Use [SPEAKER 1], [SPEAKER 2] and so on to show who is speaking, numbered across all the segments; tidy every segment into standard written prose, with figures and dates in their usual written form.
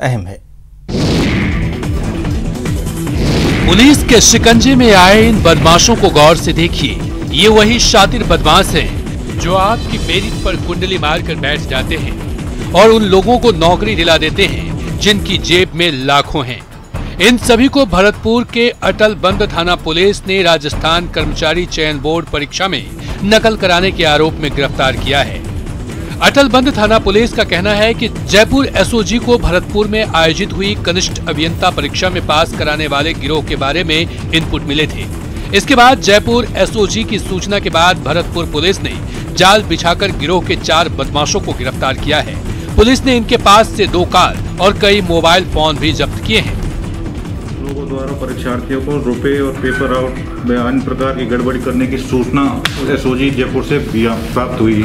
[SPEAKER 1] अहम है।
[SPEAKER 2] पुलिस के शिकंजे में आए इन बदमाशों को गौर से देखिए। ये वही शातिर बदमाश हैं जो आपकी मेरिट पर कुंडली मारकर बैठ जाते हैं और उन लोगों को नौकरी दिला देते हैं जिनकी जेब में लाखों हैं। इन सभी को भरतपुर के अटल बंद थाना पुलिस ने राजस्थान कर्मचारी चयन बोर्ड परीक्षा में नकल कराने के आरोप में गिरफ्तार किया है। अटल बंद थाना पुलिस का कहना है कि जयपुर एसओजी को भरतपुर में आयोजित हुई कनिष्ठ अभियंता परीक्षा में पास कराने वाले गिरोह के बारे में इनपुट मिले थे। इसके बाद जयपुर एसओजी की सूचना के बाद भरतपुर पुलिस ने जाल बिछाकर गिरोह के 4 बदमाशों को गिरफ्तार किया है। पुलिस ने इनके पास से 2 कार और कई मोबाइल फोन भी जब्त किए हैं।
[SPEAKER 3] लोगों द्वारा परीक्षार्थियों को रुपए और पेपर आउट में अन्य प्रकार की गड़बड़ी करने की सूचना एसओजी जयपुर से प्राप्त हुई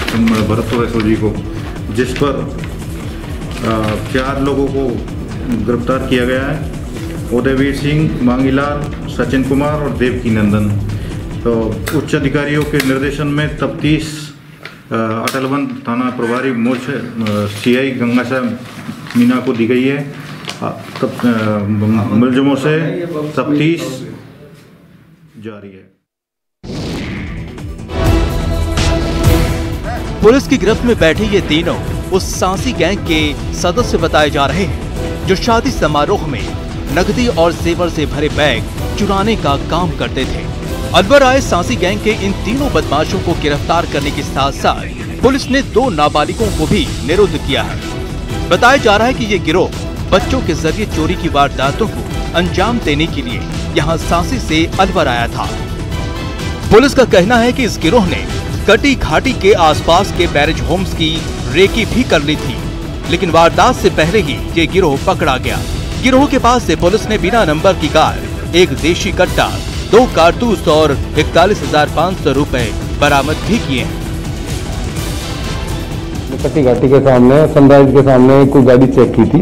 [SPEAKER 3] भरतपुर एसओजी को, जिस पर 4 लोगों को गिरफ्तार किया गया है। उदयवीर सिंह, मांगीलाल, सचिन कुमार और देवकी नंदन। तो उच्च अधिकारियों के निर्देशन में तफ्तीश अटलबंद थाना प्रभारी मोर्चे सीआई गंगासाहेब मीना को दी गई है। मुलजिमों से तफ्तीश जारी है।
[SPEAKER 4] पुलिस की गिरफ्त में बैठे ये तीनों उस सांसी गैंग के सदस्य बताए जा रहे हैं जो शादी समारोह में नकदी और जेवर से भरे बैग चुराने का काम करते थे। अलवर आए सांसी गैंग के इन तीनों बदमाशों को गिरफ्तार करने के साथ साथ पुलिस ने 2 नाबालिगों को भी निरुद्ध किया है। बताया जा रहा है कि ये गिरोह बच्चों के जरिए चोरी की वारदातों को अंजाम देने के लिए यहाँ सांसी से अलवर आया था। पुलिस का कहना है कि इस गिरोह ने कटी घाटी के आसपास के बैरेज होम्स की रेकी भी कर ली थी, लेकिन वारदात से पहले ही ये गिरोह पकड़ा गया। गिरोह के पास से पुलिस ने बिना नंबर की कार, 1 देशी कट्टा, 2 कारतूस और 41,500 रुपए बरामद भी किए हैं।
[SPEAKER 5] कटी घाटी के सामने सनराइज के सामने कोई गाड़ी चेक की थी,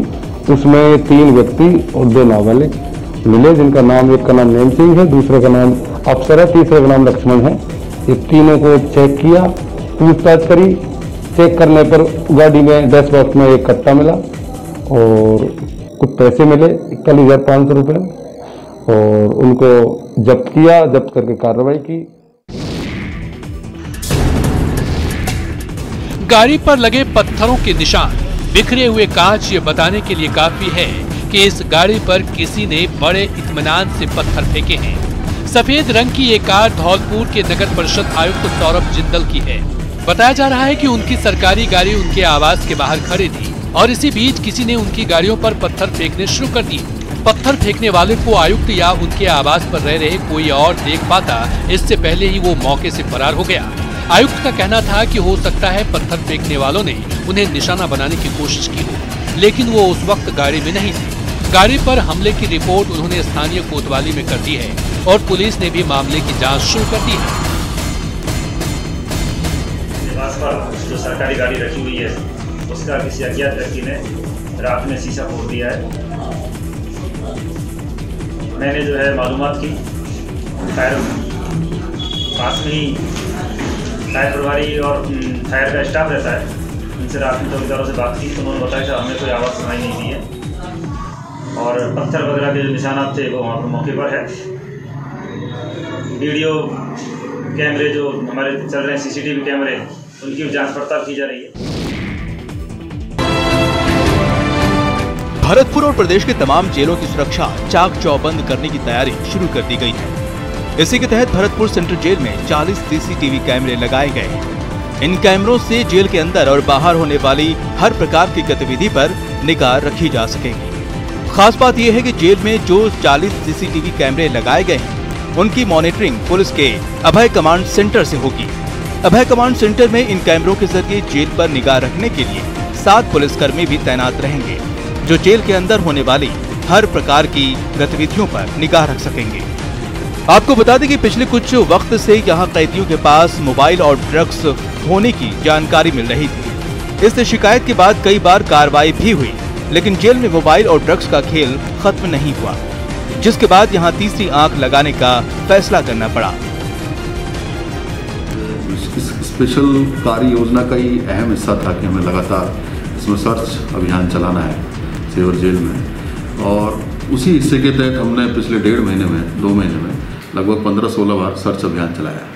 [SPEAKER 5] उसमें 3 व्यक्ति और 2 नाबालिग मिले, जिनका नाम, एक का नाम नेम सिंह है, दूसरे का नाम अफसर है, तीसरे का नाम लक्ष्मण है। ये तीनों को चेक किया, पूछताछ करी। चेक करने पर गाड़ी में डैश बॉक्स में 1 कट्टा मिला और कुछ पैसे मिले, 41,500 रुपए, और उनको जब्त किया। जब्त करके कार्रवाई की।
[SPEAKER 2] गाड़ी पर लगे पत्थरों के निशान, बिखरे हुए कांच ये बताने के लिए काफी है कि इस गाड़ी पर किसी ने बड़े इत्मीनान से पत्थर फेंके हैं। सफेद रंग की ये कार धौलपुर के नगर परिषद आयुक्त सौरभ जिंदल की है। बताया जा रहा है कि उनकी सरकारी गाड़ी उनके आवास के बाहर खड़ी थी और इसी बीच किसी ने उनकी गाड़ियों पर पत्थर फेंकने शुरू कर दिए। पत्थर फेंकने वाले को आयुक्त या उनके आवास पर रह रहे कोई और देख पाता, इससे पहले ही वो मौके से फरार हो गया। आयुक्त का कहना था कि हो सकता है पत्थर फेंकने वालों ने उन्हें निशाना बनाने की कोशिश की हो, लेकिन वो उस वक्त गाड़ी में नहीं थे। गाड़ी पर हमले की रिपोर्ट उन्होंने स्थानीय कोतवाली में कर दी है और पुलिस ने भी मामले की जांच शुरू कर दी है।
[SPEAKER 6] जो सरकारी गाड़ी रखी हुई है उसका किसी अज्ञात व्यक्ति ने रात में शीशा फोड़ दिया है। मैंने जो है मालूमात की, फायर पास में ही फायर प्रभारी और फायर का स्टाफ रहता है, उनसे रात में चौकीदारों से बात की तो उन्होंने बताया कि हमें कोई आवाज़ सुनाई नहीं दी है और पत्थर वगैरह के जो निशानात थे वो वहाँ पर मौके पर है। वीडियो कैमरे जो हमारे चल रहे हैं, सीसीटीवी कैमरे, उनकी जांच पड़ताल की जा रही है।
[SPEAKER 4] भरतपुर और प्रदेश के तमाम जेलों की सुरक्षा चाक चौबंद करने की तैयारी शुरू कर दी गई है। इसी के तहत भरतपुर सेंट्रल जेल में 40 सीसीटीवी कैमरे लगाए गए हैं। इन कैमरों से जेल के अंदर और बाहर होने वाली हर प्रकार की गतिविधि पर निगाह रखी जा सकेगी। खास बात यह है कि जेल में जो 40 सीसीटीवी कैमरे लगाए गए हैं उनकी मॉनिटरिंग पुलिस के अभय कमांड सेंटर से होगी। अभय कमांड सेंटर में इन कैमरों के जरिए जेल पर निगाह रखने के लिए 7 पुलिसकर्मी भी तैनात रहेंगे, जो जेल के अंदर होने वाली हर प्रकार की गतिविधियों पर निगाह रख सकेंगे। आपको बता दें कि पिछले कुछ वक्त से यहाँ कैदियों के पास मोबाइल और ड्रग्स होने की जानकारी मिल रही थी। इस शिकायत के बाद कई बार कार्रवाई भी हुई, लेकिन जेल में मोबाइल और ड्रग्स का खेल खत्म नहीं हुआ, जिसके बाद यहाँ तीसरी आंख लगाने का फैसला करना पड़ा।
[SPEAKER 7] स्पेशल कार्य योजना का ही अहम हिस्सा था कि हमें लगातार इसमें सर्च अभियान चलाना है।
[SPEAKER 1] सेवर जेल में, और उसी हिस्से के तहत हमने पिछले 2 महीने में लगभग 15-16 बार सर्च अभियान चलाया,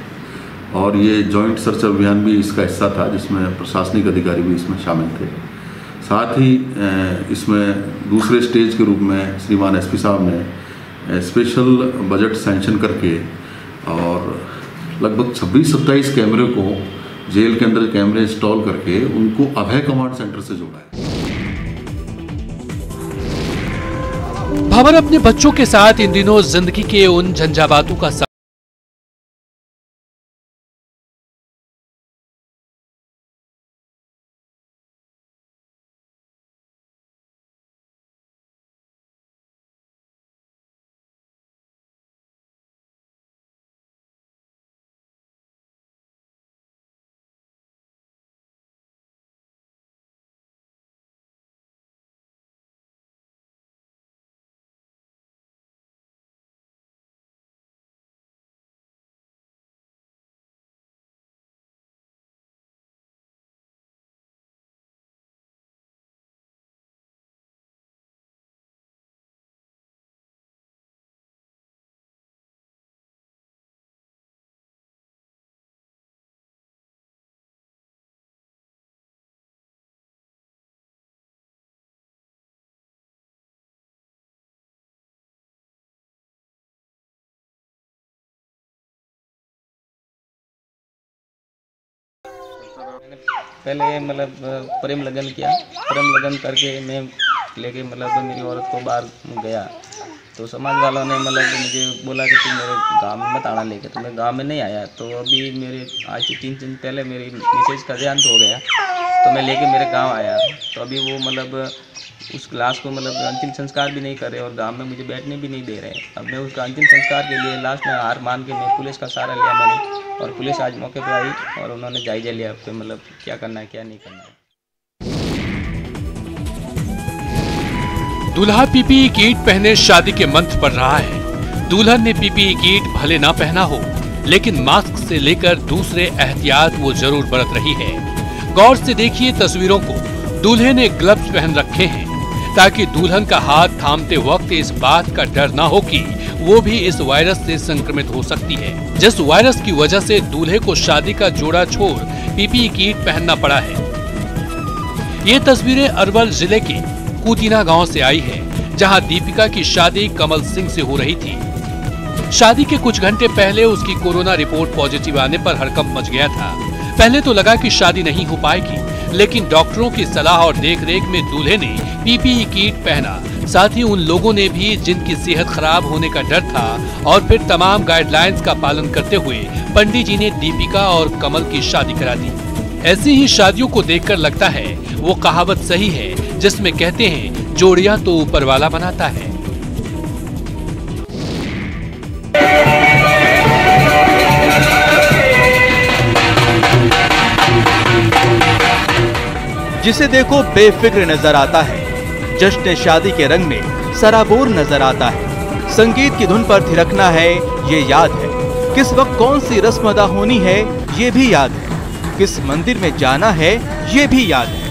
[SPEAKER 1] और ये जॉइंट सर्च अभियान भी इसका हिस्सा था, जिसमें प्रशासनिक अधिकारी भी इसमें शामिल थे। साथ ही इसमें दूसरे स्टेज के रूप में श्रीमान एसपी साहब ने स्पेशल बजट सैंक्शन करके और लगभग 26-27 कैमरे को जेल के अंदर कैमरे इंस्टॉल करके उनको अभय कमांड सेंटर से जोड़ा है।
[SPEAKER 2] भंवर अपने बच्चों के साथ इन दिनों जिंदगी के उन झंझावातों का
[SPEAKER 7] पहले मतलब प्रेम लगन किया, प्रेम लगन करके मैं लेके मतलब मेरी औरत को बाहर गया, तो समाज वालों ने मतलब मुझे बोला कि तुम मेरे गांव में मत आना लेके, तो मैं गांव में नहीं आया। तो अभी मेरे आज से 3 दिन पहले मेरी मिसेज का देहांत हो गया, तो मैं लेके मेरे गांव आया। तो अभी वो मतलब उस लाश को मतलब अंतिम संस्कार भी नहीं कर रहे और गांव में मुझे बैठने भी नहीं दे रहे। अब मैं उसका अंतिम संस्कार के लिए लास्ट में हार मान के मैं पुलिस का सहारा लिया मैंने, और पुलिस आज मौके पे आई और उन्होंने जायजा लिया कि मतलब क्या करना है क्या नहीं करना है।
[SPEAKER 2] दूल्हा पीपीई किट पहने शादी के मंत्र पढ़ रहा है। दुल्हन ने पीपीई किट भले ना पहना हो, लेकिन मास्क से लेकर दूसरे एहतियात वो जरूर बरत रही है। गौर से देखिए तस्वीरों को। दूल्हे ने ग्लव्स पहन रखे हैं ताकि दुल्हन का हाथ थामते वक्त इस बात का डर ना हो कि वो भी इस वायरस से संक्रमित हो सकती है, जिस वायरस की वजह से दूल्हे को शादी का जोड़ा छोड़ पीपीई किट पहनना पड़ा है। ये तस्वीरें अरवल जिले के कुतीना गांव से आई है, जहां दीपिका की शादी कमल सिंह से हो रही थी। शादी के कुछ घंटे पहले उसकी कोरोना रिपोर्ट पॉजिटिव आने पर हड़कंप मच गया था। पहले तो लगा कि शादी नहीं हो पाएगी, लेकिन डॉक्टरों की सलाह और देखरेख में दूल्हे ने पीपीई किट पहना। साथ ही उन लोगों ने भी जिनकी सेहत खराब होने का डर था, और फिर तमाम गाइडलाइंस का पालन करते हुए पंडित जी ने दीपिका और कमल की शादी करा दी। ऐसी ही शादियों को देखकर लगता है वो कहावत सही है जिसमें कहते हैं जोड़ियां तो ऊपर वाला बनाता है।
[SPEAKER 4] जिसे देखो बेफिक्र नजर आता है, जश्न शादी के रंग में सराबोर नजर आता है। संगीत की धुन पर थिरकना है ये याद है, किस वक्त कौन सी रस्म अदा होनी है ये भी याद है, किस मंदिर में जाना है ये भी याद है।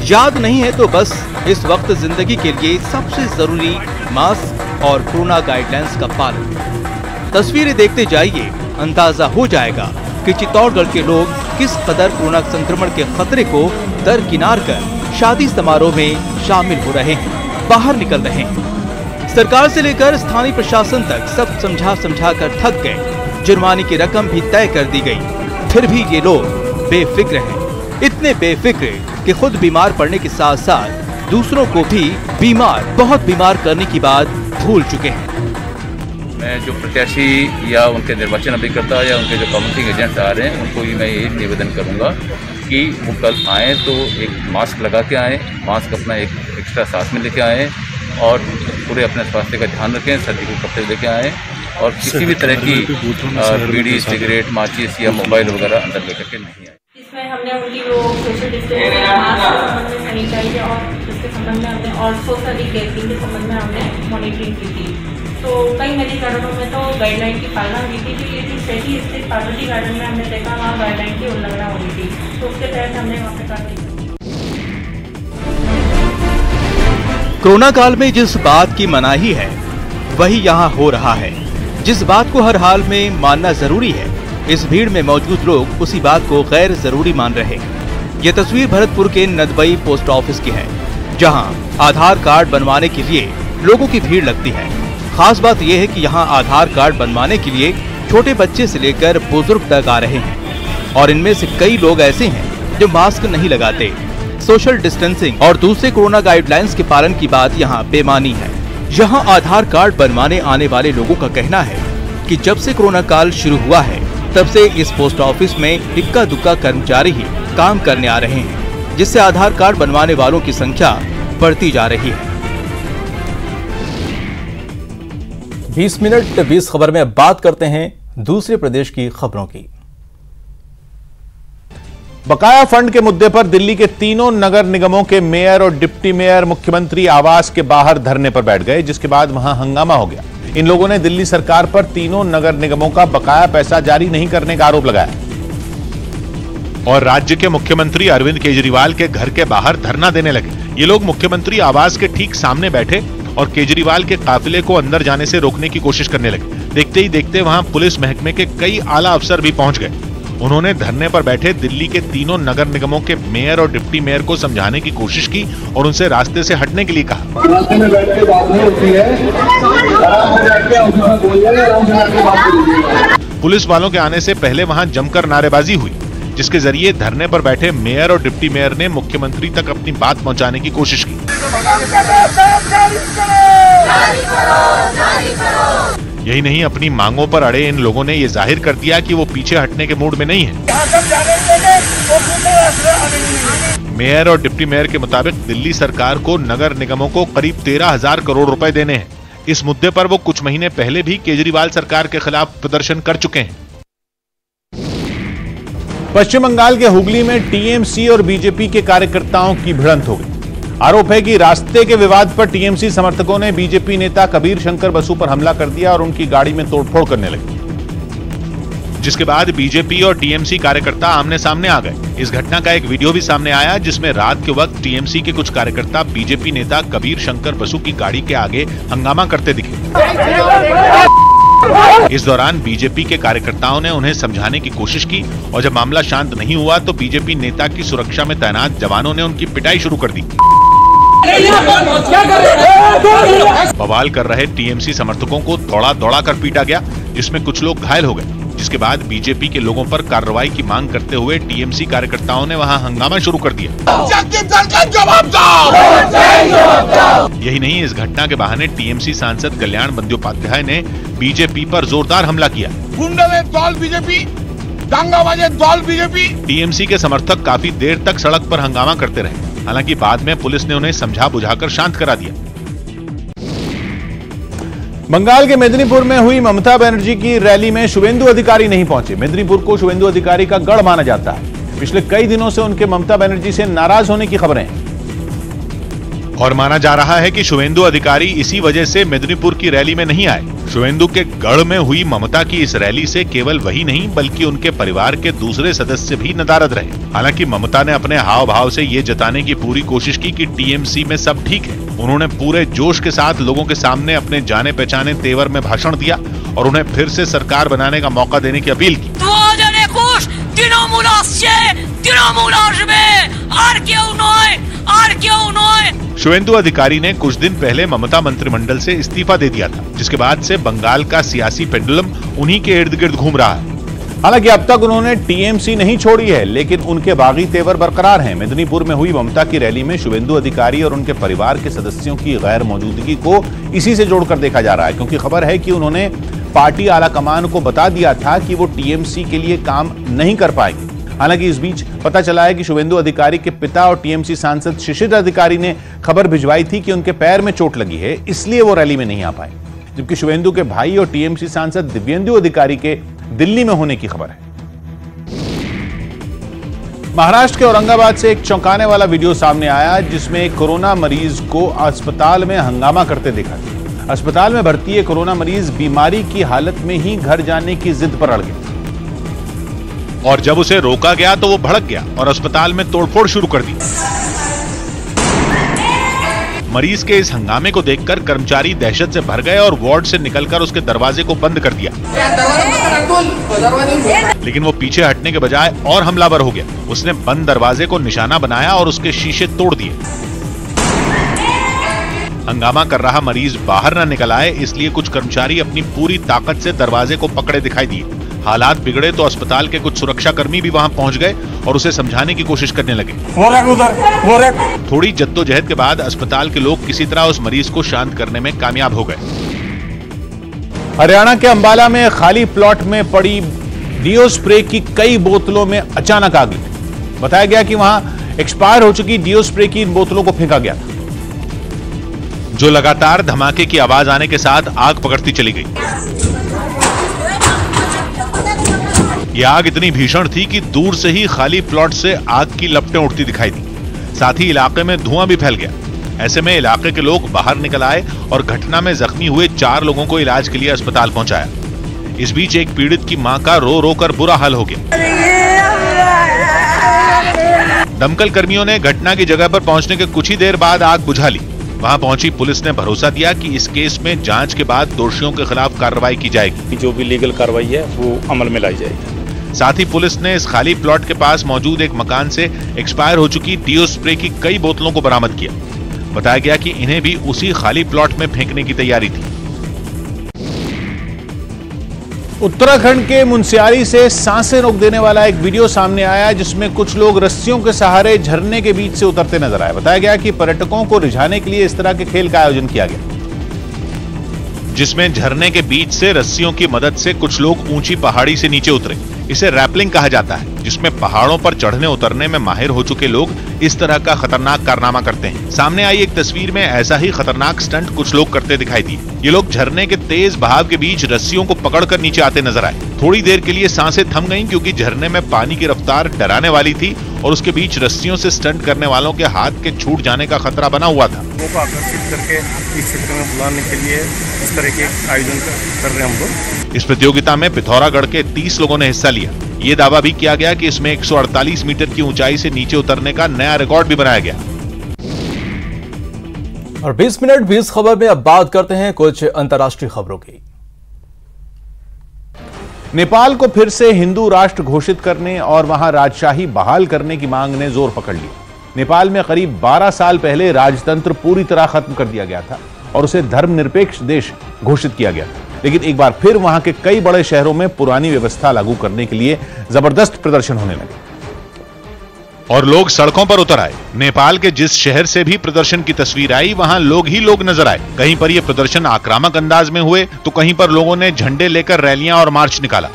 [SPEAKER 4] याद नहीं है तो बस इस वक्त जिंदगी के लिए सबसे जरूरी मास्क और कोरोना गाइडलाइंस का पालन। तस्वीरें देखते जाइए, अंदाजा हो जाएगा कि चित्तौड़गढ़ के लोग किस कदर कोरोना संक्रमण के खतरे को दरकिनार कर शादी समारोह में शामिल हो रहे हैं, बाहर निकल रहे हैं। सरकार से लेकर स्थानीय प्रशासन तक सब समझा कर थक गए। जुर्माने की रकम भी तय कर दी गई, फिर भी ये लोग बेफिक्र हैं। इतने बेफिक्र कि खुद बीमार पड़ने के साथ साथ दूसरों को भी बहुत बीमार करने की बात भूल चुके हैं।
[SPEAKER 8] मैं जो प्रत्याशी या उनके निर्वाचन अभिकर्ता या उनके जो काउंटिंग एजेंट्स आ रहे हैं उनको भी मैं यही निवेदन करूंगा कि वो कल आएँ तो एक मास्क लगा के आएँ, मास्क अपना एक एक्स्ट्रा साथ में लेके आएँ और पूरे अपने स्वास्थ्य का ध्यान रखें, सर्दी के कपड़े लेके आएँ और किसी भी तरह की बीड़ी, सिगरेट, माचिस या मोबाइल वगैरह अंदर लेकर के नहीं आए।
[SPEAKER 9] इसमें हमने उनकी वो सोशल डिस्टेंस, मास्क के संबंध में सैनिटाइजर और इसके संबंध में हमने और सोशल गैदरिंग के संबंध में हमने मॉनिटरिंग की थी। तो कई मेडिकल गार्डनों में तो गाइडलाइन की पालना हुई थी, लेकिन सही स्थित पार्वती गार्डन में हमने देखा वहाँ गाइडलाइन की उल्लंघना हुई थी, तो उसके तहत हमने वहाँ पे कार्रवाई की।
[SPEAKER 4] कोरोना काल में जिस बात की मनाही है वही यहाँ हो रहा है। जिस बात को हर हाल में मानना जरूरी है, इस भीड़ में मौजूद लोग उसी बात को गैर जरूरी मान रहे हैं। ये तस्वीर भरतपुर के नदबई पोस्ट ऑफिस की है, जहाँ आधार कार्ड बनवाने के लिए लोगों की भीड़ लगती है। खास बात यह है कि यहाँ आधार कार्ड बनवाने के लिए छोटे बच्चे से लेकर बुजुर्ग तक आ रहे हैं और इनमें से कई लोग ऐसे हैं जो मास्क नहीं लगाते। सोशल डिस्टेंसिंग और दूसरे कोरोना गाइडलाइंस के पालन की बात यहाँ बेमानी है। यहाँ आधार कार्ड बनवाने आने वाले लोगों का कहना है कि जब से कोरोना काल शुरू हुआ है तब से इस पोस्ट ऑफिस में इक्का दुक्का कर्मचारी ही काम करने आ रहे हैं, जिससे आधार कार्ड बनवाने वालों की संख्या बढ़ती जा रही है।
[SPEAKER 10] 20 मिनट 20 खबर में बात करते हैं दूसरे प्रदेश की खबरों की।
[SPEAKER 11] बकाया फंड के मुद्दे पर दिल्ली के तीनों नगर निगमों के मेयर और डिप्टी मेयर मुख्यमंत्री आवास के बाहर धरने पर बैठ गए, जिसके बाद वहां हंगामा हो गया। इन लोगों ने दिल्ली सरकार पर तीनों नगर निगमों का बकाया पैसा जारी नहीं करने का आरोप लगाया
[SPEAKER 12] और राज्य के मुख्यमंत्री अरविंद केजरीवाल के घर के बाहर धरना देने लगे। ये लोग मुख्यमंत्री आवास के ठीक सामने बैठे और केजरीवाल के काफिले को अंदर जाने से रोकने की कोशिश करने लगे। देखते ही देखते वहां पुलिस महकमे के कई आला अफसर भी पहुंच गए। उन्होंने धरने पर बैठे दिल्ली के तीनों नगर निगमों के मेयर और डिप्टी मेयर को समझाने की कोशिश की और उनसे रास्ते से हटने के लिए कहा।
[SPEAKER 13] रास्ते में बैठ के बात नहीं होती है,
[SPEAKER 12] पुलिस वालों के आने से पहले वहां जमकर नारेबाजी हुई, जिसके जरिए धरने पर बैठे मेयर और डिप्टी मेयर ने मुख्यमंत्री तक अपनी बात पहुंचाने की कोशिश की। यही नहीं, अपनी मांगों पर अड़े इन लोगों ने ये जाहिर कर दिया कि वो पीछे हटने के मूड में नहीं है। मेयर और डिप्टी मेयर के मुताबिक दिल्ली सरकार को नगर निगमों को करीब 13,000 करोड़ रुपए देने हैं। इस मुद्दे पर वो कुछ महीने पहले भी केजरीवाल सरकार के खिलाफ प्रदर्शन कर चुके हैं।
[SPEAKER 11] पश्चिम बंगाल के हुगली में टीएमसी और बीजेपी के कार्यकर्ताओं की भिड़ंत हो गई। आरोप है कि रास्ते के विवाद पर टीएमसी समर्थकों ने बीजेपी नेता कबीर शंकर बसु पर हमला कर दिया और उनकी गाड़ी में तोड़फोड़ करने लगे,
[SPEAKER 12] जिसके बाद बीजेपी और टीएमसी कार्यकर्ता आमने सामने आ गए। इस घटना का एक वीडियो भी सामने आया, जिसमें रात के वक्त टीएमसी के कुछ कार्यकर्ता बीजेपी नेता कबीर शंकर बसु की गाड़ी के आगे हंगामा करते दिखे। इस दौरान बीजेपी के कार्यकर्ताओं ने उन्हें समझाने की कोशिश की और जब मामला शांत नहीं हुआ तो बीजेपी नेता की सुरक्षा में तैनात जवानों ने उनकी पिटाई शुरू कर दी। बवाल कर रहे टीएमसी समर्थकों को दौड़ा कर पीटा गया, जिसमें कुछ लोग घायल हो गए। जिसके बाद बीजेपी के लोगों पर कार्रवाई की मांग करते हुए टीएमसी कार्यकर्ताओं ने वहां हंगामा शुरू कर दिया। यही नहीं, इस घटना के बहाने टीएमसी सांसद कल्याण बंद्योपाध्याय ने बीजेपी पर जोरदार हमला किया। बीजेपी दंगाबाज दल बीजेपी। टीएमसी के समर्थक काफी देर तक सड़क पर हंगामा करते रहे। हालांकि बाद में पुलिस ने उन्हें समझा बुझाकर शांत करा दिया।
[SPEAKER 11] बंगाल के मेदिनीपुर में हुई ममता बनर्जी की रैली में शुवेंदु अधिकारी नहीं पहुंचे। मेदिनीपुर को शुवेंदु अधिकारी का गढ़ माना जाता है। पिछले कई दिनों से उनके ममता बनर्जी से नाराज होने की खबरें हैं
[SPEAKER 12] और माना जा रहा है कि शुवेंदु अधिकारी इसी वजह से मेदिनीपुर की रैली में नहीं आए। शुवेंदु के गढ़ में हुई ममता की इस रैली से केवल वही नहीं बल्कि उनके परिवार के दूसरे सदस्य भी नदारद रहे। हालांकि ममता ने अपने हाव भाव से ये जताने की पूरी कोशिश की कि टीएमसी में सब ठीक है। उन्होंने पूरे जोश के साथ लोगों के सामने अपने जाने पहचाने तेवर में भाषण दिया और उन्हें फिर से सरकार बनाने का मौका देने की अपील की। शुवेंदु अधिकारी ने कुछ दिन पहले ममता मंत्रिमंडल से इस्तीफा दे दिया था, जिसके बाद से बंगाल का सियासी पेंडुलम उन्हीं के इर्द गिर्द घूम रहा है।
[SPEAKER 11] हालांकि अब तक उन्होंने टीएमसी नहीं छोड़ी है, लेकिन उनके बागी तेवर बरकरार हैं। मेदिनीपुर में हुई ममता की रैली में शुवेंदु अधिकारी और उनके परिवार के सदस्यों की गैर मौजूदगी को इसी से जोड़कर देखा जा रहा है, क्योंकि खबर है कि उन्होंने पार्टी आला कमान को बता दिया था कि वो टीएमसी के लिए काम नहीं कर पाएंगे। हालांकि इस बीच पता चला है कि शुवेंदु अधिकारी के पिता और टीएमसी सांसद शिशिर अधिकारी ने खबर भिजवाई थी कि उनके पैर में चोट लगी है, इसलिए वो रैली में नहीं आ पाए। जबकि शुवेंदु के भाई और टीएमसी सांसद दिव्येंदु अधिकारी के दिल्ली में होने की खबर है। महाराष्ट्र के औरंगाबाद से एक चौंकाने वाला वीडियो सामने आया, जिसमें एक कोरोना मरीज को अस्पताल में हंगामा करते देखा गया। अस्पताल में भर्ती एक कोरोना मरीज बीमारी की हालत में ही घर जाने की जिद पर अड़ गया
[SPEAKER 12] और जब उसे रोका गया तो वो भड़क गया और अस्पताल में तोड़फोड़ शुरू कर दी। मरीज के इस हंगामे को देखकर कर्मचारी दहशत से भर गए और वार्ड से निकलकर उसके दरवाजे को बंद कर दिया, लेकिन वो पीछे हटने के बजाय और हमलावर हो गया। उसने बंद दरवाजे को निशाना बनाया और उसके शीशे तोड़ दिए। हंगामा कर रहा मरीज बाहर न निकल आए, इसलिए कुछ कर्मचारी अपनी पूरी ताकत से दरवाजे को पकड़े दिखाई दिए। हालात बिगड़े तो अस्पताल के कुछ सुरक्षाकर्मी भी वहां पहुंच गए और उसे समझाने की कोशिश करने लगे। थोड़ी जद्दोजहद के बाद अस्पताल के लोग किसी तरह उस मरीज को शांत करने में कामयाब हो गए।
[SPEAKER 11] हरियाणा के अंबाला में खाली प्लॉट में पड़ी डीओ स्प्रे की कई बोतलों में अचानक आग लगी। बताया गया कि वहां एक्सपायर हो चुकी डीओ स्प्रे की इन बोतलों को फेंका गया था,
[SPEAKER 12] जो लगातार धमाके की आवाज आने के साथ आग पकड़ती चली गई। यह आग इतनी भीषण थी कि दूर से ही खाली प्लॉट से आग की लपटें उठती दिखाई दी। साथ ही इलाके में धुआं भी फैल गया। ऐसे में इलाके के लोग बाहर निकल आए और घटना में जख्मी हुए 4 लोगों को इलाज के लिए अस्पताल पहुंचाया। इस बीच एक पीड़ित की मां का रो रो कर बुरा हाल हो गया। दमकल कर्मियों ने घटना की जगह पर पहुंचने के कुछ ही देर बाद आग बुझा ली। वहां पहुंची पुलिस ने भरोसा दिया कि इस केस में जांच के बाद दोषियों के खिलाफ कार्रवाई की जाएगी।
[SPEAKER 14] जो भी लीगल कार्रवाई है वो अमल में लाई जाएगी।
[SPEAKER 12] साथ ही पुलिस ने इस खाली प्लॉट के पास मौजूद एक मकान से एक्सपायर हो चुकी डीओ स्प्रे की कई बोतलों को बरामद किया। बताया गया कि इन्हें भी उसी खाली प्लॉट में फेंकने की तैयारी थी।
[SPEAKER 11] उत्तराखंड के मुनस्यारी से सांसें रोक देने वाला एक वीडियो सामने आया, जिसमें कुछ लोग रस्सियों के सहारे झरने के बीच से उतरते नजर आए। बताया गया कि पर्यटकों को रिझाने के लिए इस तरह के खेल का आयोजन किया गया,
[SPEAKER 12] जिसमें झरने के बीच से रस्सियों की मदद से कुछ लोग ऊंची पहाड़ी से नीचे उतरे। इसे रैपलिंग कहा जाता है, जिसमें पहाड़ों पर चढ़ने उतरने में माहिर हो चुके लोग इस तरह का खतरनाक कारनामा करते हैं। सामने आई एक तस्वीर में ऐसा ही खतरनाक स्टंट कुछ लोग करते दिखाई दिए। ये लोग झरने के तेज बहाव के बीच रस्सियों को पकड़कर नीचे आते नजर आए। थोड़ी देर के लिए सांसें थम गईं, क्योंकि झरने में पानी की रफ्तार डराने वाली थी और उसके बीच रस्सियों से स्टंट करने वालों के हाथ के छूट जाने का खतरा बना हुआ था।
[SPEAKER 14] लोगों को आकर्षित करके इस क्षेत्र में बुलाने के लिए इस तरह के आयोजन कर रहे हैं हम लोग।
[SPEAKER 12] इस प्रतियोगिता में पिथौरागढ़ के 30 लोगों ने हिस्सा लिया। ये दावा भी किया गया कि इसमें 148 मीटर की ऊंचाई से नीचे उतरने का नया रिकॉर्ड भी बनाया गया।
[SPEAKER 10] और 20 मिनट 20 खबर में अब बात करते हैं कुछ अंतर्राष्ट्रीय खबरों की।
[SPEAKER 11] नेपाल को फिर से हिंदू राष्ट्र घोषित करने और वहां राजशाही बहाल करने की मांग ने जोर पकड़ लिया। नेपाल में करीब 12 साल पहले राजतंत्र पूरी तरह खत्म कर दिया गया था और उसे धर्मनिरपेक्ष देश घोषित किया गया था, लेकिन एक बार फिर वहां के कई बड़े शहरों में पुरानी व्यवस्था लागू करने के लिए जबरदस्त प्रदर्शन होने लगे
[SPEAKER 12] और लोग सड़कों पर उतर आए। नेपाल के जिस शहर से भी प्रदर्शन की तस्वीर आई, वहां लोग ही लोग नजर आए। कहीं पर यह प्रदर्शन आक्रामक अंदाज में हुए तो कहीं पर लोगों ने झंडे लेकर रैलियां और मार्च निकाला।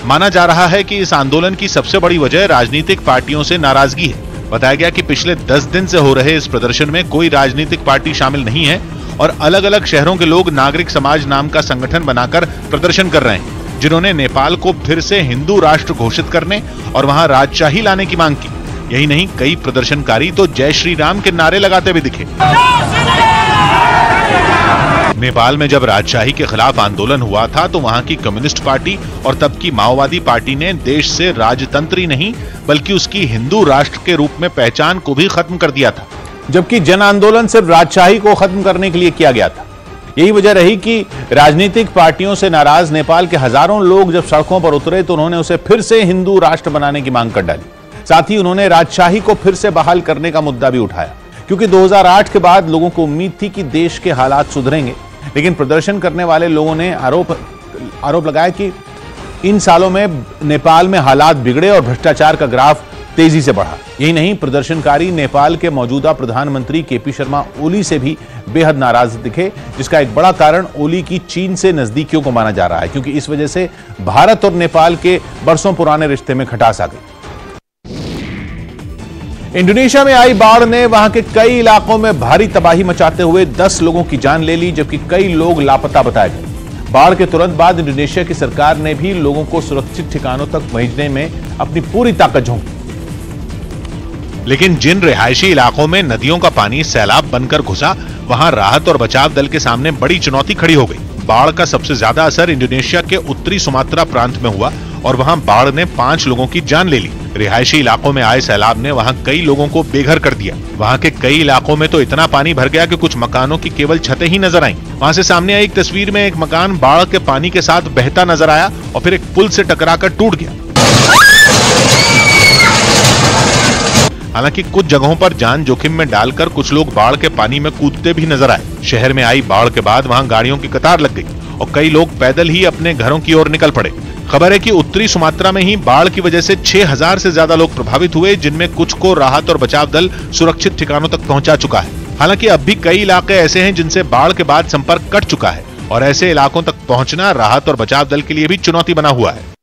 [SPEAKER 12] माना जा रहा है कि इस आंदोलन की सबसे बड़ी वजह राजनीतिक पार्टियों से नाराजगी है। बताया गया कि पिछले 10 दिन से हो रहे इस प्रदर्शन में कोई राजनीतिक पार्टी शामिल नहीं है और अलग अलग शहरों के लोग नागरिक समाज नाम का संगठन बनाकर प्रदर्शन कर रहे हैं, जिन्होंने नेपाल को फिर से हिंदू राष्ट्र घोषित करने और वहां राजशाही लाने की मांग की। यही नहीं, कई प्रदर्शनकारी तो जय श्री राम के नारे लगाते भी दिखे। नेपाल में जब राजशाही के खिलाफ आंदोलन हुआ था तो वहां की कम्युनिस्ट पार्टी और तब की माओवादी पार्टी ने देश से राजतंत्र ही नहीं बल्कि उसकी हिंदू राष्ट्र के रूप में पहचान को भी खत्म कर दिया था,
[SPEAKER 11] जबकि जन आंदोलन सिर्फ राजशाही को खत्म करने के लिए किया गया था। यही वजह रही कि राजनीतिक पार्टियों से नाराज नेपाल के हजारों लोग जब सड़कों पर उतरे तो उन्होंने उसे फिर से हिंदू राष्ट्र बनाने की मांग कर डाली। साथ ही उन्होंने राजशाही को फिर से बहाल करने का मुद्दा भी उठाया, क्योंकि 2008 के बाद लोगों को उम्मीद थी कि देश के हालात सुधरेंगे। लेकिन प्रदर्शन करने वाले लोगों ने आरोप लगाया कि इन सालों में नेपाल में हालात बिगड़े और भ्रष्टाचार का ग्राफ तेजी से बढ़ा। यही नहीं, प्रदर्शनकारी नेपाल के मौजूदा प्रधानमंत्री केपी शर्मा ओली से भी बेहद नाराज दिखे, जिसका एक बड़ा कारण ओली की चीन से नजदीकियों को माना जा रहा है, क्योंकि इस वजह से भारत और नेपाल के बरसों पुराने रिश्ते में खटास आ गई। इंडोनेशिया में आई बाढ़ ने वहां के कई इलाकों में भारी तबाही मचाते हुए 10 लोगों की जान ले ली, जबकि कई लोग लापता बताए गए। बाढ़ के तुरंत बाद इंडोनेशिया की सरकार ने भी लोगों को सुरक्षित ठिकानों तक भेजने में अपनी पूरी ताकत झोंकी।
[SPEAKER 12] लेकिन जिन रिहायशी इलाकों में नदियों का पानी सैलाब बनकर घुसा, वहां राहत और बचाव दल के सामने बड़ी चुनौती खड़ी हो गई। बाढ़ का सबसे ज्यादा असर इंडोनेशिया के उत्तरी सुमात्रा प्रांत में हुआ और वहां बाढ़ ने 5 लोगों की जान ले ली। रिहायशी इलाकों में आए सैलाब ने वहां कई लोगों को बेघर कर दिया। वहां के कई इलाकों में तो इतना पानी भर गया कि कुछ मकानों की केवल छतें ही नजर आईं। वहां से सामने आई एक तस्वीर में एक मकान बाढ़ के पानी के साथ बहता नजर आया और फिर एक पुल से टकराकर टूट गया। हालांकि कुछ जगहों पर जान जोखिम में डालकर कुछ लोग बाढ़ के पानी में कूदते भी नजर आए। शहर में आई बाढ़ के बाद वहां गाड़ियों की कतार लग गई और कई लोग पैदल ही अपने घरों की ओर निकल पड़े। खबर है कि उत्तरी सुमात्रा में ही बाढ़ की वजह से 6000 से ज्यादा लोग प्रभावित हुए, जिनमें कुछ को राहत और बचाव दल सुरक्षित ठिकानों तक पहुंचा चुका है। हालांकि अब भी कई इलाके ऐसे हैं जिनसे बाढ़ के बाद संपर्क कट चुका है और ऐसे इलाकों तक पहुंचना राहत और बचाव दल के लिए भी चुनौती बना हुआ है।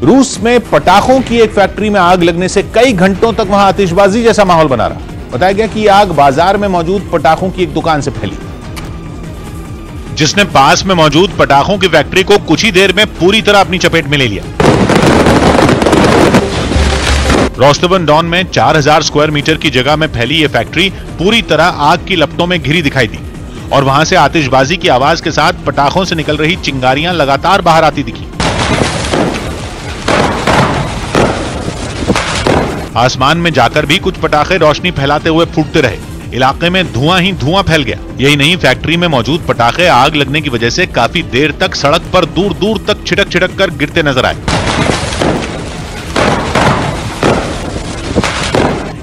[SPEAKER 11] रूस में पटाखों की एक फैक्ट्री में आग लगने से कई घंटों तक वहां आतिशबाजी जैसा माहौल बना रहा। बताया गया कि आग बाजार में मौजूद पटाखों की एक दुकान से फैली,
[SPEAKER 12] जिसने पास में मौजूद पटाखों की फैक्ट्री को कुछ ही देर में पूरी तरह अपनी चपेट में ले लिया। रोस्टोवन डॉन में 4000 स्क्वायर मीटर की जगह में फैली ये फैक्ट्री पूरी तरह आग की लपटों में घिरी दिखाई दी और वहां से आतिशबाजी की आवाज के साथ पटाखों से निकल रही चिंगारियां लगातार बाहर आती दिखी। आसमान में जाकर भी कुछ पटाखे रोशनी फैलाते हुए फूटते रहे। इलाके में धुआं ही धुआं फैल गया। यही नहीं, फैक्ट्री में मौजूद पटाखे आग लगने की वजह से काफी देर तक सड़क पर दूर दूर तक छिटक कर गिरते नजर आए।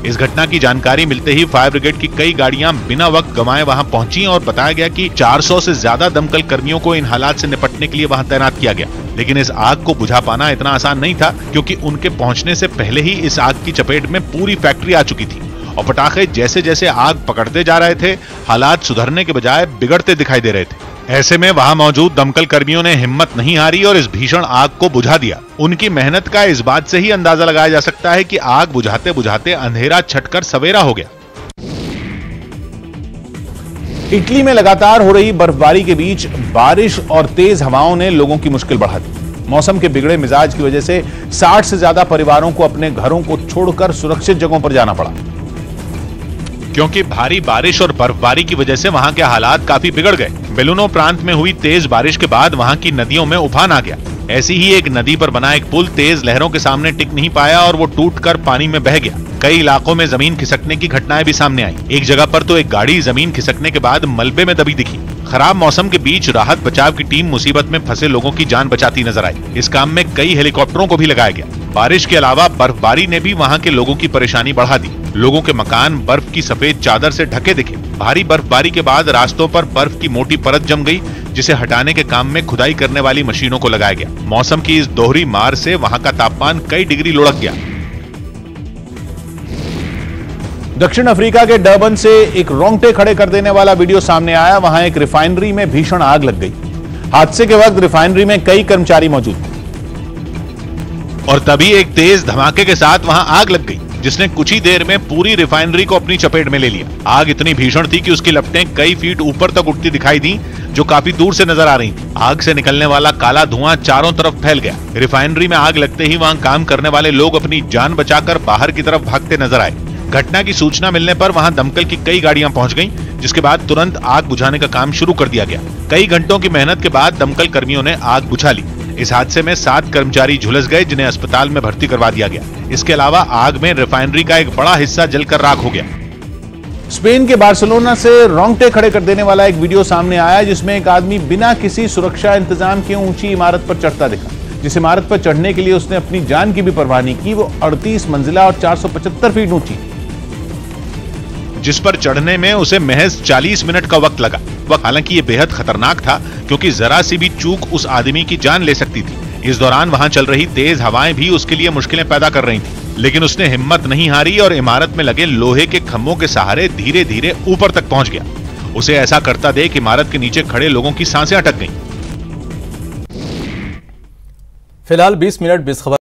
[SPEAKER 12] इस घटना की जानकारी मिलते ही फायर ब्रिगेड की कई गाड़ियां बिना वक्त गंवाए वहां पहुंची और बताया गया कि 400 से ज्यादा दमकल कर्मियों को इन हालात से निपटने के लिए वहां तैनात किया गया। लेकिन इस आग को बुझा पाना इतना आसान नहीं था, क्योंकि उनके पहुंचने से पहले ही इस आग की चपेट में पूरी फैक्ट्री आ चुकी थी और पटाखे जैसे जैसे आग पकड़ते जा रहे थे, हालात सुधरने के बजाय बिगड़ते दिखाई दे रहे थे। ऐसे में वहां मौजूद दमकल कर्मियों ने हिम्मत नहीं हारी और इस भीषण आग को बुझा दिया। उनकी मेहनत का इस बात से ही अंदाजा लगाया जा सकता है कि आग बुझाते बुझाते अंधेरा छटकर सवेरा हो गया।
[SPEAKER 11] इटली में लगातार हो रही बर्फबारी के बीच बारिश और तेज हवाओं ने लोगों की मुश्किल बढ़ा दी। मौसम के बिगड़े मिजाज की वजह से 60 से ज्यादा परिवारों को अपने घरों को छोड़कर सुरक्षित जगहों पर जाना पड़ा,
[SPEAKER 12] क्योंकि भारी बारिश और बर्फबारी की वजह से वहां के हालात काफी बिगड़ गए। बेलूनो प्रांत में हुई तेज बारिश के बाद वहां की नदियों में उफान आ गया। ऐसी ही एक नदी पर बना एक पुल तेज लहरों के सामने टिक नहीं पाया और वो टूटकर पानी में बह गया। कई इलाकों में जमीन खिसकने की घटनाएं भी सामने आई। एक जगह पर तो एक गाड़ी जमीन खिसकने के बाद मलबे में दबी दिखी। खराब मौसम के बीच राहत बचाव की टीम मुसीबत में फंसे लोगों की जान बचाती नजर आई। इस काम में कई हेलीकॉप्टरों को भी लगाया गया। बारिश के अलावा बर्फबारी ने भी वहां के लोगों की परेशानी बढ़ा दी। लोगों के मकान बर्फ की सफेद चादर से ढके दिखे। भारी बर्फबारी के बाद रास्तों पर बर्फ की मोटी परत जम गई, जिसे हटाने के काम में खुदाई करने वाली मशीनों को लगाया गया। मौसम की इस दोहरी मार से वहां का तापमान कई डिग्री लुढ़क गया।
[SPEAKER 11] दक्षिण अफ्रीका के डर्बन से एक रोंगटे खड़े कर देने वाला वीडियो सामने आया। वहां एक रिफाइनरी में भीषण आग लग गई। हादसे के वक्त रिफाइनरी में कई कर्मचारी मौजूद थे
[SPEAKER 12] और तभी एक तेज धमाके के साथ वहां आग लग गई, जिसने कुछ ही देर में पूरी रिफाइनरी को अपनी चपेट में ले लिया। आग इतनी भीषण थी कि उसकी लपटें कई फीट ऊपर तक उठती दिखाई दी, जो काफी दूर से नजर आ रही थी। आग से निकलने वाला काला धुआं चारों तरफ फैल गया। रिफाइनरी में आग लगते ही वहां काम करने वाले लोग अपनी जान बचाकर बाहर की तरफ भागते नजर आए। घटना की सूचना मिलने पर वहां दमकल की कई गाड़ियां पहुंच गईं, जिसके बाद तुरंत आग बुझाने का काम शुरू कर दिया गया। कई घंटों की मेहनत के बाद दमकल कर्मियों ने आग बुझा ली। इस हादसे में 7 कर्मचारी झुलस गए, जिन्हें अस्पताल में भर्ती करवा दिया गया। इसके अलावा आग में रिफाइनरी का एक बड़ा हिस्सा जलकर राख हो गया।
[SPEAKER 11] स्पेन के बार्सिलोना से रोंगटे खड़े कर देने वाला एक वीडियो सामने आया, जिसमें एक आदमी बिना किसी सुरक्षा इंतजाम के ऊंची इमारत पर चढ़ता दिखा। जिस इमारत पर चढ़ने के लिए उसने अपनी जान की भी परवाह नहीं की, वो 38 मंजिला और 475 फीट ऊंची,
[SPEAKER 12] जिस पर चढ़ने में उसे महज 40 मिनट का वक्त लगा। हालांकि ये बेहद खतरनाक था, क्योंकि जरा सी भी चूक उस आदमी की जान ले सकती थी। इस दौरान वहां चल रही तेज हवाएं भी उसके लिए मुश्किलें पैदा कर रही थी, लेकिन उसने हिम्मत नहीं हारी और इमारत में लगे लोहे के खंभों के सहारे धीरे धीरे ऊपर तक पहुंच गया। उसे ऐसा करता देख इमारत के नीचे खड़े लोगों की सांसें अटक गईं।
[SPEAKER 10] फिलहाल 20 मिनट 20 खबर